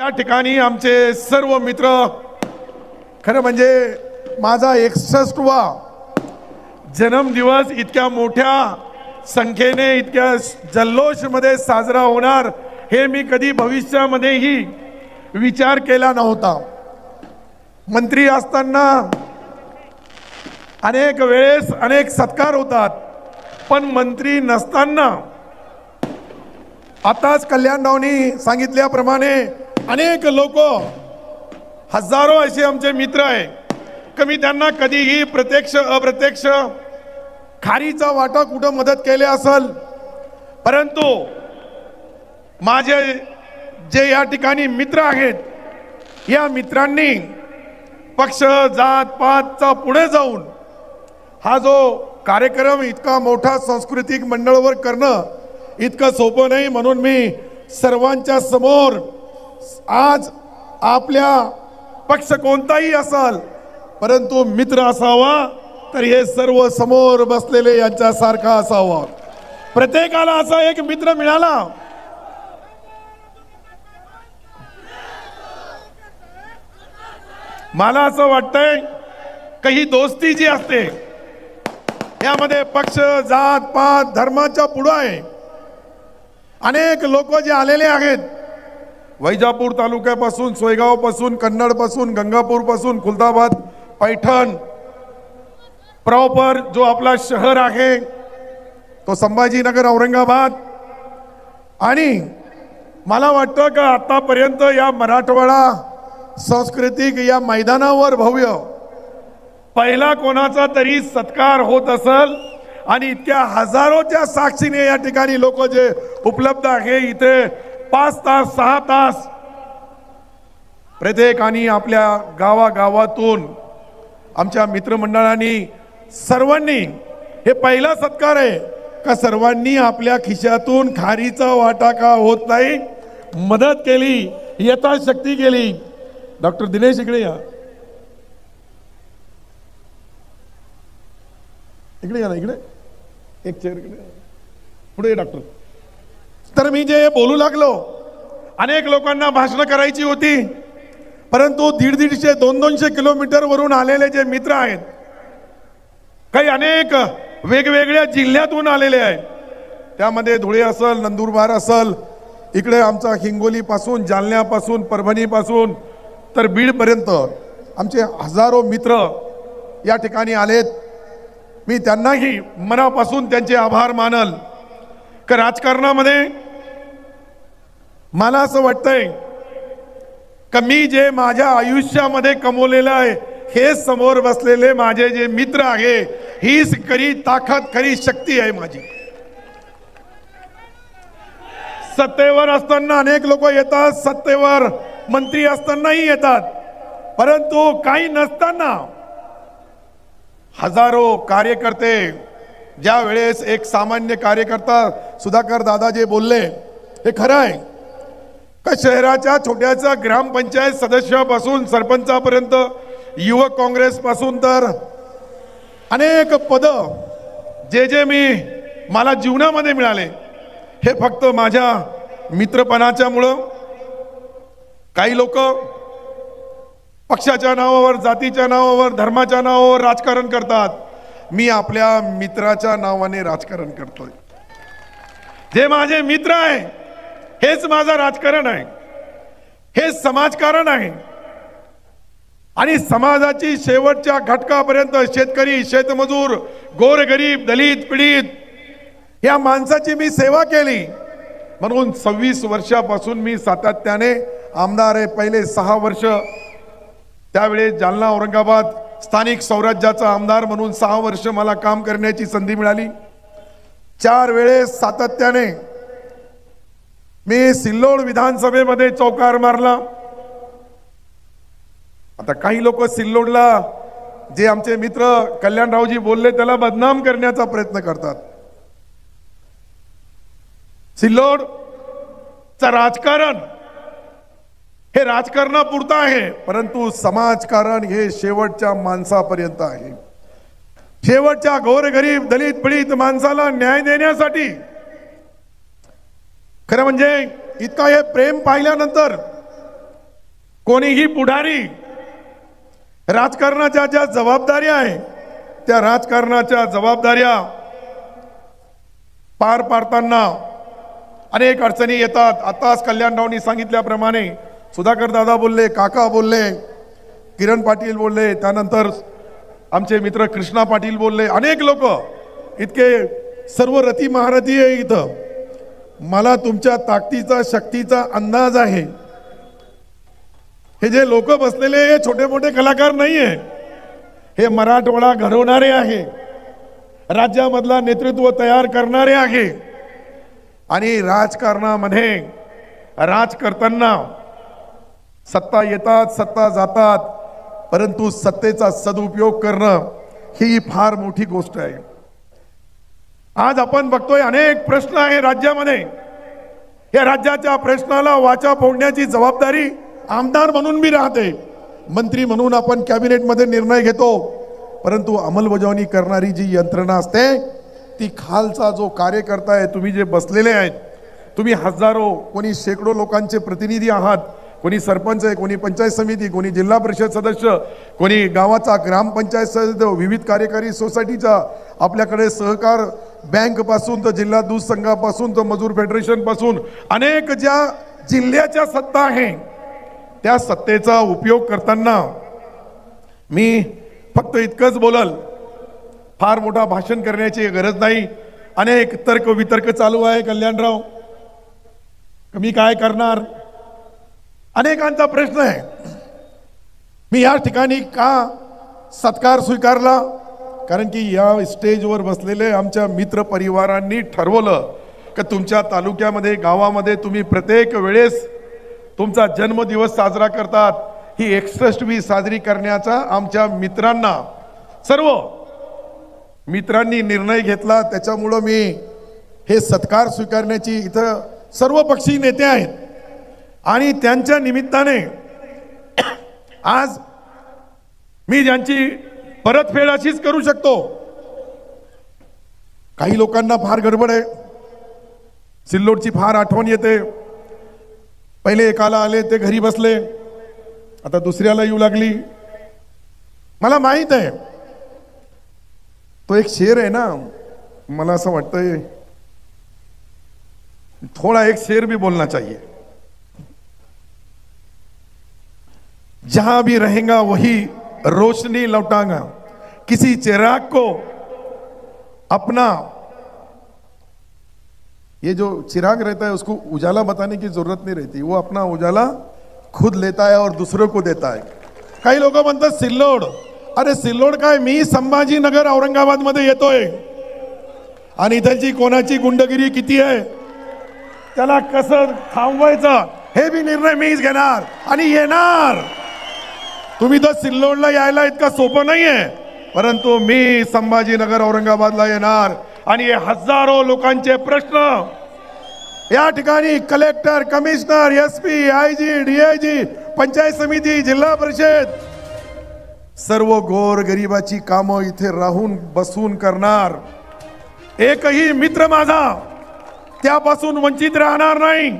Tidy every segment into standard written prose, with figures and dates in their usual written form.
या ठिकाणी आमचे सर्व मित्र, खरं म्हणजे माझा 61वा जन्मदिवस इतक्या मोठ्या संख्येने इतक्या जल्लोषमध्ये साजरा होणार हे मी कधी भविष्यामध्येही विचार केला नव्हता। मंत्री असताना अनेक वेळेस अनेक सत्कार होतात, पण मंत्री नसताना आताच कल्याणरावनी सांगितल्याप्रमाणे अनेक लोक, हजारो असे आमचे मित्र आहे की मी त्यांना कधीही प्रत्यक्ष अप्रत्यक्ष खारीचा वाटा कुठं मदत केली असेल, परंतु माझे जे या ठिकाणी मित्र आहेत या मित्रांनी पक्ष जात पातचा पुढे जाऊन हा जो कार्यक्रम इतका मोठा सांस्कृतिक मंडळावर करणं इतकं सोपं नाही, म्हणून मी सर्वांच्या समोर आज आपल्या पक्ष कोणताही असेल परंतु मित्र असावा तर हे सर्व समोर बसलेले यांच्यासारखा असावा। प्रत्येकाला असा एक मित्र मिळाला। मला असं वाटतंय काही दोस्ती जी असते यामध्ये पक्ष जात पात धर्माच्या पुढे आहे। अनेक लोक जे आलेले आहेत वैजापूर तालुक्यापासून, सोयगाव पासून, कन्नड पासून, गंगापूर पासून, खुलताबाद, पैठण प्रॉपर जो आपला शहर आहे तो संभाजीनगर, औरंगाबाद, आणि मला वाटतं की आतापर्यंत या मराठवाडा सांस्कृतिक या मैदानावर भव्य पहिला कोणाचा तरी सत्कार होत असेल आणि इतक्या हजारोच्या साक्षीने या ठिकाणी लोक जे उपलब्ध आहे, इथे 5 तास 6 तास प्रत्येकाने आपल्या गावागावातून आमच्या मित्रमंडळांनी सर्वांनी, हे पहिला सत्कार आहे का सर्वांनी आपल्या खिशातून खारीचा वाटा का होत नाही मदत केली, यथाशक्ती केली। डॉक्टर दिनेश इकडे या, इकडे या ना, इकडे एक चेअर इकडे पुढे डॉक्टर। तर मी जे बोलू लागलो, अनेक लोकांना भाषण करायची होती, परंतु 150-150 200 किलोमीटर वरून आलेले जे मित्र आहेत, काही अनेक वेगवेगळ्या जिल्ह्यातून आलेले आहेत, त्यामध्ये धुळे असेल, नंदुरबार असेल, इकडे आमचा हिंगोली पासून, जालन्यापासून, परभणी पासून तर बीड पर्यंत आमचे हजारो मित्र या ठिकाणी आलेत। मी त्यांनाही मनापासून त्यांचे आभार मानल की राजकारणामध्ये मला असं वाटतंय की मी जे माझ्या आयुष्यामध्ये कमवलेलं आहे हे समोर बसलेले माझे जे मित्र आहे हीच खरी ताकद, खरी शक्ती आहे माझी। सत्तेवर असताना अनेक लोक येतात, सत्तेवर मंत्री असतानाही येतात, परंतु काही नसताना हजारो कार्यकर्ते, ज्या वेळेस एक सामान्य कार्यकर्ता सुधाकर दादा जे बोलले हे खरं आहे का शहराच्या छोट्याच्या ग्रामपंचायत सदस्यापासून सरपंचापर्यंत, युवक काँग्रेस पासून तर अनेक पद जे मला जीवनामध्ये मिळाले हे फक्त माझ्या मित्रपणाच्या मुळे। काही लोक पक्षाच्या नावावर, जातीच्या नावावर, धर्माच्या नावावर राजकारण करतात, मी आपल्या मित्राच्या नावाने राजकारण करतोय। जे माझे मित्र आहे हेच माझं राजकारण आहे, हे समाजकारण आहे आणि समाजाची शेवटच्या घटकापर्यंत शेतकरी, शेतमजूर, गोरगरीब, दलित, पीडित या माणसाची मी सेवा केली, म्हणून 26 वर्षापासून मी सातत्याने आमदार आहे। पहिले 6 वर्ष त्यावेळेस जालना औरंगाबाद स्थानिक स्वराज्याचा आमदार म्हणून 6 वर्ष मला काम करण्याची संधी मिळाली। 4 वेळेस सातत्याने मी सिल्लोड विधानसभेमध्ये चौकार मारला। आता काही लोक सिल्लोडला जे आमचे मित्र कल्याणरावजी बोलले त्याला बदनाम करण्याचा प्रयत्न करतात। सिल्लोडचं राजकारण हे राजकारणापुरतं आहे, परंतु समाजकारण हे शेवटच्या माणसापर्यंत आहे। शेवटच्या गोरगरीब, दलित, पीडित माणसाला न्याय देण्यासाठी खरं म्हणजे इतका हे प्रेम पाहिल्यानंतर कोणीही पुढारी राजकारणाच्या ज्या जबाबदाऱ्या आहे त्या राजकारणाच्या जबाबदाऱ्या पार पाडताना अनेक अडचणी येतात. आताच कल्याणरावनी सांगितल्याप्रमाणे सुधाकर दादा बोलले, काका बोलले, किरण पाटील बोलले, त्यानंतर आमचे मित्र कृष्णा पाटील बोलले, अनेक लोक इतके सर्व रती महारथी आहे इथं. मला तुमच्या ताकदीचा शक्तीचा अंदाज आहे. हे जे लोक बसलेले हे छोटे मोठे कलाकार नाहीये, हे मराठवाडा घडवणारे आहे, राज्यामधला नेतृत्व तयार करणारे आहे. आणि राजकारणामध्ये राज करताना सत्ता येतात सत्ता जातात, परंतु सत्तेचा सदुपयोग करणं ही फार मोठी गोष्ट आहे. आज आपण बघतोय अनेक प्रश्न आहे राज्यामध्ये. या राज्याच्या प्रश्नाला वाचा फोडण्याची जबाबदारी आमदार म्हणून मी राहते, मंत्री म्हणून आपण कॅबिनेटमध्ये निर्णय घेतो, परंतु अंमलबजावणी करणारी जी यंत्रणा असते ती खालचा जो कार्यकर्ता आहे, तुम्ही जे बसलेले आहेत, तुम्ही हजारो कोणी शेकडो लोकांचे प्रतिनिधी आहात. कोणी सरपंच आहे, कोणी पंचायत समिती, कोणी जिल्हा परिषद सदस्य, कोणी गावाचा ग्रामपंचायत सदस्य, विविध कार्यकारी सोसायटीचा, आपल्याकडे सहकार बँक पासून तर जिल्हा दूध संघापासून तर मजूर फेडरेशन पासून अनेक ज्या जिल्ह्याच्या सत्ता आहे त्या सत्तेचा उपयोग करताना मी फक्त इतकंच बोलल, फार मोठा भाषण करण्याची गरज नाही. अनेक तर्क वितर्क चालू आहे. कल्याणराव मी काय करणार, अनेकांचा प्रश्न आहे. मी या ठिकाणी का सत्कार स्वीकारला, कारण की या स्टेजवर बसलेले आमच्या मित्र परिवारांनी ठरवलं की तुमच्या तालुक्यामध्ये गावामध्ये तुम्ही प्रत्येक वेळेस तुमचा जन्मदिवस साजरा करतात, ही 61वी साजरी करण्याचा आमच्या मित्रांना सर्व मित्रांनी निर्णय घेतला. त्याच्यामुळं मी हे सत्कार स्वीकारण्याची, इथं सर्व पक्षी नेते आहेत आणि त्यांच्या निमित्ताने आज मी ज्यांची परतफेड अशीच करू शकतो. काही लोकांना फार गडबड आहे, सिल्लोडची फार आठवण येते. पहिले एकाला आले ते घरी बसले, आता दुसऱ्याला येऊ लागली. मला माहित आहे तो एक शेर आहे ना, मला असं वाटतंय थोड़ा एक शेर भी बोलना चाहिए. जहां भी रहेगा वही रोशनी लौटागा, किसी चिराग को अपना, ये जो चिराग रहता है उसको उजाला बताने की जरूरत नहीं रहती, वो अपना उजाला खुद लेता है और दूसरों को देता है. काही लोक म्हणतात सिल्लोड, अरे सिल्लोड काय, मी संभाजीनगर औरंगाबाद मध्ये येतोय आणि इथलची कोणाची गुंडगिरी किती आहे, त्याला कसं थांबवायचं हे बी निर्णय मीच घेणार आणि येणार. तुम्ही तर सिल्लोडला यायला इतका सोपं नाहीये, परंतु मी संभाजीनगर औरंगाबादला येणार आणि हजारो लोकांचे प्रश्न या ठिकाणी collector, commissioner, SP, IG, DIG, panchayat समिती, जिल्हा परिषद, सर्व गोर गरिबाची कामं इथे राहून बसून करणार. एकही मित्र माझा त्यापासून वंचित राहणार नाही.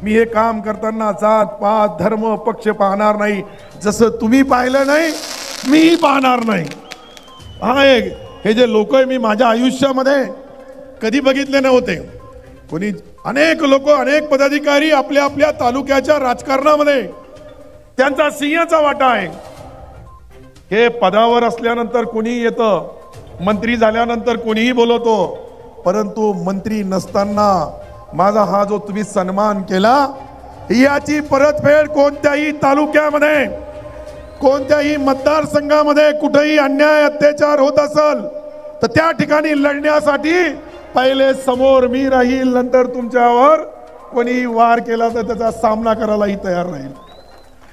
मी हे काम करताना जात पात धर्म पक्ष पाहणार नाही. जसं तुम्ही पाहिलं नाही मी पाहणार नाही. हे जे लोक आहे मी माझ्या आयुष्यामध्ये कधी बघितले नव्हते. कोणी अनेक लोक, अनेक पदाधिकारी आपल्या आपल्या तालुक्याच्या राजकारणामध्ये त्यांचा सिंहाचा वाटा आहे. हे पदावर असल्यानंतर कोणी येतं, मंत्री झाल्यानंतर कोणीही बोलवतो, परंतु मंत्री नसताना माझा हा जो तुम्ही सन्मान केला याची परतफेड कोणत्याही तालुक्यामध्ये, कोणत्याही मतदारसंघामध्ये कुठेही अन्याय अत्याचार होत असेल तर त्या ठिकाणी लढण्यासाठी पहिले समोर मी राहील, नंतर तुमच्यावर कोणी वार केला तर त्याचा सामना करायलाही तयार राहील.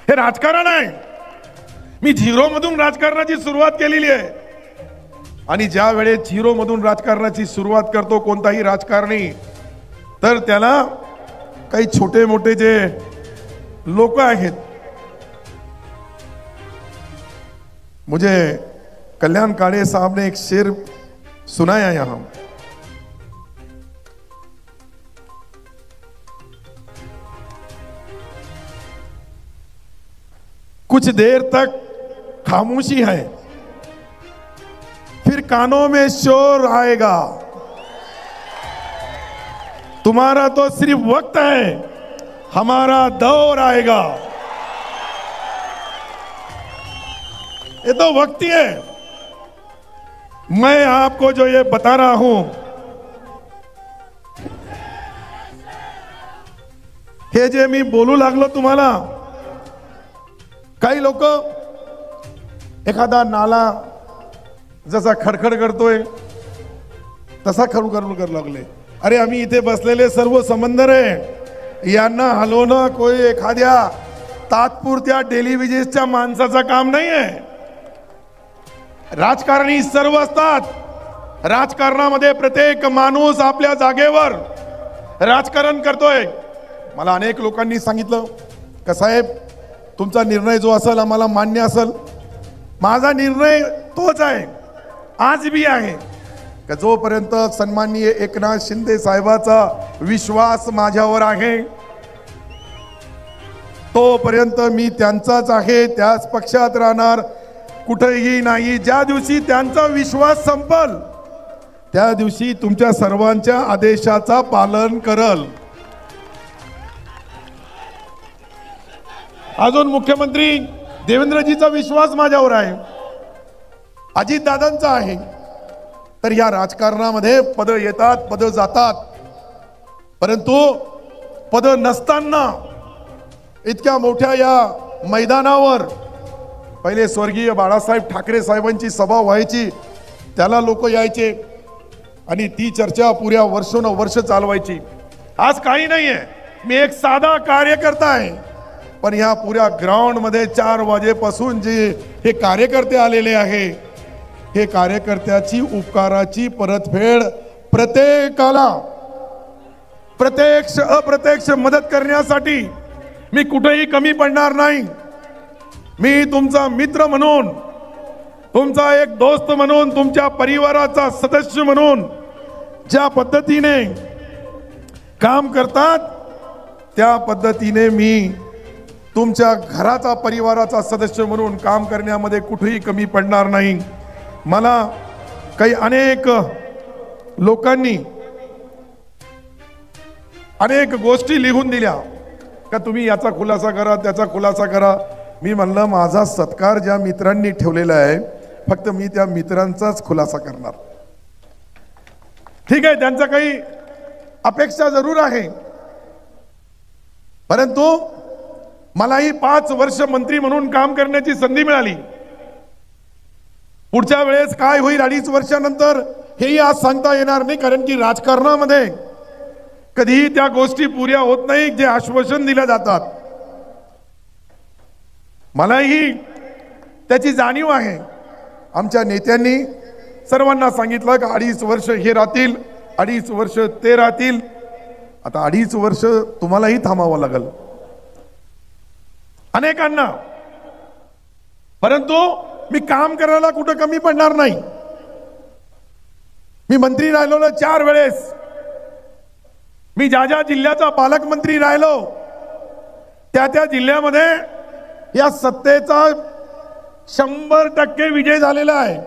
हे राजकारण आहे. मी झिरो मधून राजकारणाची सुरुवात केलेली आहे आणि ज्या वेळेस झिरो मधून राजकारणाची सुरुवात करतो कोणताही राजकारणी, तर त्याला काही छोटे मोठे जे लोक आहेत, मुझे कल्याण काळे साहब ने एक शेर सुनाया यहां. कुछ देर तक खामोशी है, फिर कानों में शोर आएगा। तुम्हारा तो सिर्फ वक्त है, हमारा दौर आएगा। ये तो वक्त ही है। मैं आपको जो ये बता रहा हूं, हे जे मी बोलू लागलो तुम्हाला, काही लोक एखादा नाला जसा खडखड करतोय तसा खडू करू लागले। अरे आम्ही इथे बसलेले सर्व समंदर आहे, यांना हलवणं कोई एखाद्या तात्पुरत्या टेलिव्हिजनच्या माणसाचं काम नाही आहे। राजकारणी सर्व असतात। राजकारणामध्ये प्रत्येक माणूस आपल्या जागेवर राजकारण करतोय। मला अनेक लोकांनी सांगितलं का साहेब तुमचा निर्णय जो असेल आम्हाला मान्य असेल। माझा निर्णय तोच आहे, आज भी आहे का जोपर्यंत सन्माननीय एकनाथ शिंदे साहेबाचा विश्वास माझ्यावर आहे तोपर्यंत मी त्यांचाच आहे, त्याच पक्षात राहणार, कुठेही नाही। ज्या दिवशी त्यांचा विश्वास संपल त्या दिवशी तुमच्या सर्वांच्या आदेशाचा पालन करल। अजून मुख्यमंत्री देवेंद्रजीचा विश्वास माझ्यावर आहे, अजित दादांचा आहे। तर या राजकारणामध्ये पद येतात, पद जातात, परंतु पद नसताना इतक्या मोठ्या या मैदानावर पहिले स्वर्गीय बाळासाहेब ठाकरे साहेबांची सभा व्हायची, त्याला लोक यायचे आणि ती चर्चा पुऱ्या वर्षोनवर्ष चालवायची। आज काही नाहीये, मी एक साधा कार्यकर्ता आहे, पण या पुऱ्या ग्राउंड मध्ये 4 वाजेपासून जे हे कार्यकर्ते आलेले आहे, हे कार्यकर्त्याची उपकाराची परतफेड प्रत्येकाला प्रत्यक्ष अप्रत्यक्ष मदत करण्यासाठी मी कुठेही कमी पडणार नाही। मी तुमचा मित्र म्हणून, तुमचा एक दोस्त म्हणून, तुमच्या परिवाराचा सदस्य म्हणून ज्या पद्धतीने काम करतात त्या पद्धतीने मी तुमच्या घराचा परिवाराचा सदस्य म्हणून काम करण्यामध्ये कुठेही कमी पडणार नाही। मला काही अनेक लोकांनी अनेक गोष्टी लिहून दिल्या का तुम्ही याचा खुलासा करा, त्याचा खुलासा करा। मी म्हणलं माझा सत्कार ज्या मित्रांनी ठेवलेला आहे फक्त मी त्या मित्रांचाच खुलासा करणार। ठीक आहे, त्यांचा काही अपेक्षा जरूर आहे, परंतु मलाही 5 वर्ष मंत्री म्हणून काम करण्याची संधी मिळाली। पुढच्या वेळेस काय होईल 2.5 वर्षानंतर हेही आज सांगता येणार नाही, कारण की राजकारणामध्ये कधीही त्या गोष्टी पुऱ्या होत नाही जे आश्वासन दिले जातात। मलाही त्याची जाणीव आहे। आमच्या नेत्यांनी सर्वांना सांगितलं की 2.5 वर्ष हे राहतील, 2.5 वर्ष ते राहतील। आता 2.5 वर्ष तुम्हालाही थांबावं लागेल अनेकांना, परंतु मी काम करायला कुठं कमी पडणार नाही। मी मंत्री राहिलो ना 4 वेळेस, मी ज्या ज्या जिल्ह्याचा पालकमंत्री राहिलो त्या त्या जिल्ह्यामध्ये या सत्तेचा 100% विजय झालेला आहे।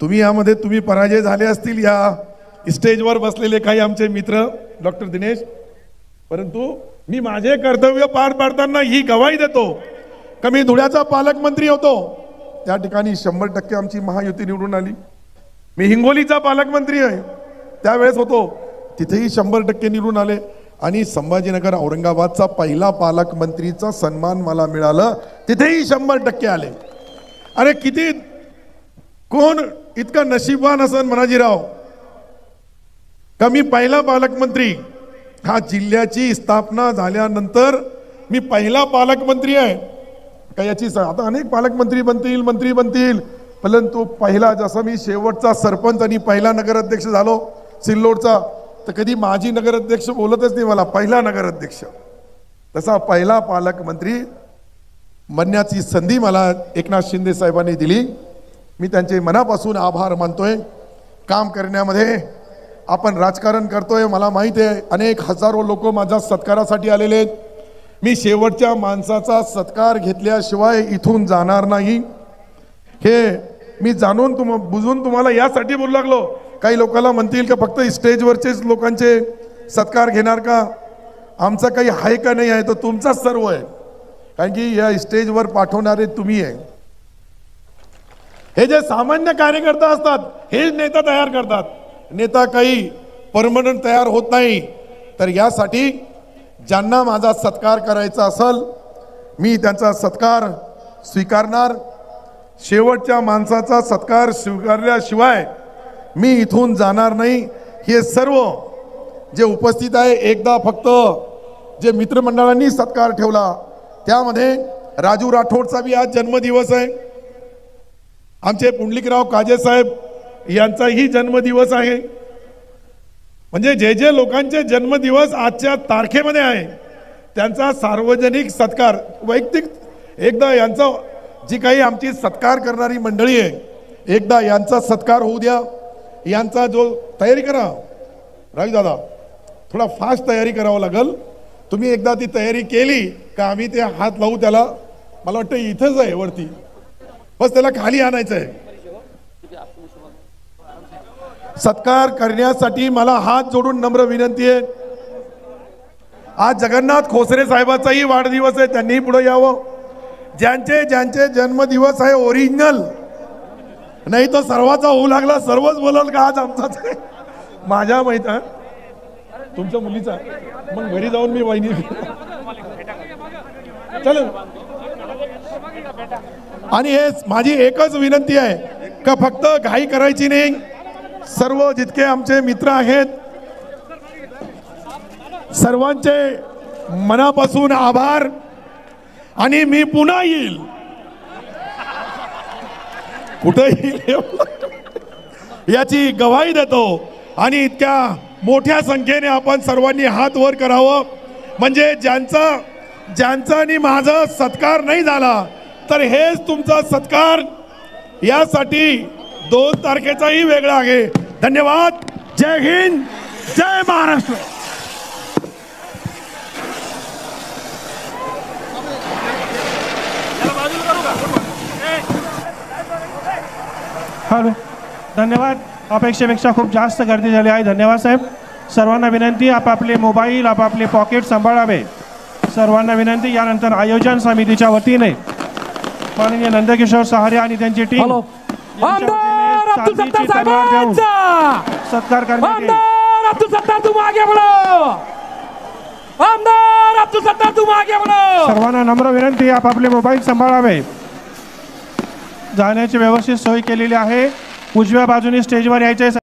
तुम्ही यामध्ये तुम्ही पराजय झाले असतील, या स्टेजवर बसलेले काही आमचे मित्र डॉक्टर दिनेश, परंतु मी माझे कर्तव्य पार पाडताना ही गवाही देतो की मी धुळ्याचा पालकमंत्री होतो, त्या ठिकाणी 100% आमची महायुती निवडून आली। मी हिंगोलीचा पालकमंत्री आहे, त्यावेळेस होतो, तिथेही 100% निवडून आले। आणि संभाजीनगर औरंगाबादचा पहिला पालकमंत्रीचा सन्मान मला मिळालं, तिथेही 100% आले। अरे किती कोण इतका नशीबवान असन मनाजीराव का मी पहिला पालकमंत्री, हा जिल्ह्याची स्थापना झाल्यानंतर मी पहिला पालकमंत्री आहे का याची आता अनेक पालकमंत्री बनतील, मंत्री बनतील, परंतु पहिला जसा मी शेवटचा सरपंच आणि पहिला नगराध्यक्ष झालो सिल्लोडचा, तर कधी माजी नगराध्यक्ष बोलतच नाही मला, पहिला नगराध्यक्ष, तसा पहिला पालकमंत्री बनण्याची संधी मला एकनाथ शिंदे साहेबांनी दिली। मी त्यांचे मनापासून आभार मानतोय। काम करण्यामध्ये आपण राजकारण करतोय, मला माहिती आहे अनेक हजारो लोक माझ्या सत्कारासाठी आलेले आहेत, मी शेवटच्या माणसाचा सत्कार घेतल्याशिवाय इथून जाणार नाही, हे मी जाणून बुजून तुम्हाला यासाठी बोलू लागलो. काही लोकांना म्हणतील का फक्त स्टेजवरचेच लोकांचे सत्कार घेणार का, आमचं काही आहे का नाही आहे, तो तुमचाच सर्व आहे. कारण की या स्टेजवर पाठवणारे तुम्ही आहे. हे जे सामान्य कार्यकर्ता असतात हे नेता तयार करतात. नेता काही परमनंट तयार होत नाही. तर यासाठी ज्यांना माझा सत्कार करायचा असेल मी त्यांचा सत्कार स्वीकारणार. शेवटच्या माणसाचा सत्कार स्वीकारल्याशिवाय मी इथून जाणार नाही. हे सर्व जे उपस्थित आहे, एकदा फक्त जे मित्रमंडळांनी सत्कार ठेवला त्यामध्ये राजू राठोडचा बी आज जन्मदिवस आहे. आमचे पुंडलिकराव काजे साहेब यांचाही जन्मदिवस आहे. म्हणजे जे जे लोकांचे जन्मदिवस आजच्या तारखेमध्ये आहे त्यांचा सार्वजनिक सत्कार वैयक्तिक एकदा यांचा जी काही आमची सत्कार करणारी मंडळी आहे एकदा यांचा सत्कार होऊ द्या. यांचा जो तयारी करा राजू दादा, थोडा फास्ट तयारी करावं लागेल. तुम्ही एकदा ती तयारी केली का आम्ही ते हात लावू त्याला. मला वाटतं इथंच आहे वरती, बस त्याला खाली आणायचं आहे. सत्कार करण्यासाठी मला हात जोडून नम्र विनंती आहे. आज जगन्नाथ खोसरे साहेबाचाही वाढदिवस आहे, त्यांनीही पुढे यावं. ज्यांचे ज्यांचे जन्मदिवस आहे ओरिजिनल, नाही तर सर्वाचा होऊ लागला सर्वच बोलाल का आज आमचाच आहे. माझ्या माहित आहे तुमच्या मुलीचा, मग घरी जाऊन मी वहिनी चल. आणि हे माझी एकच विनंती आहे का फक्त घाई करायची नाही. सर्व जितके आमचे मित्र आहेत सर्वांचे मनापासून आभार. आणि मी पुन्हा येईल, कुठं येईल याची गवाही देतो. आणि इतक्या मोठ्या संख्येने आपण सर्वांनी हात वर करावं. म्हणजे ज्यांचा आणि माझा सत्कार नाही झाला तर हेच तुमचा सत्कार. यासाठी 2 तारखेचाही वेगळा आहे. धन्यवाद. जय हिंद, जय महाराष्ट्र. हॅलो, धन्यवाद. अपेक्षेपेक्षा खूप जास्त गर्दी झाली आहे. धन्यवाद साहेब. सर्वांना विनंती आपापले मोबाईल आपापले पॉकेट सांभाळावे. सर्वांना विनंती. यानंतर आयोजन समितीच्या वतीने माननीय नंदकिशोर सहारे आणि त्यांची टीम सत्कार करण्यात येईल. सर्वांना नम्र विनंती आपापले मोबाईल सांभाळावे. जाण्याची व्यवस्थित सोय केलेली आहे. उजव्या बाजूने स्टेजवर यायचे.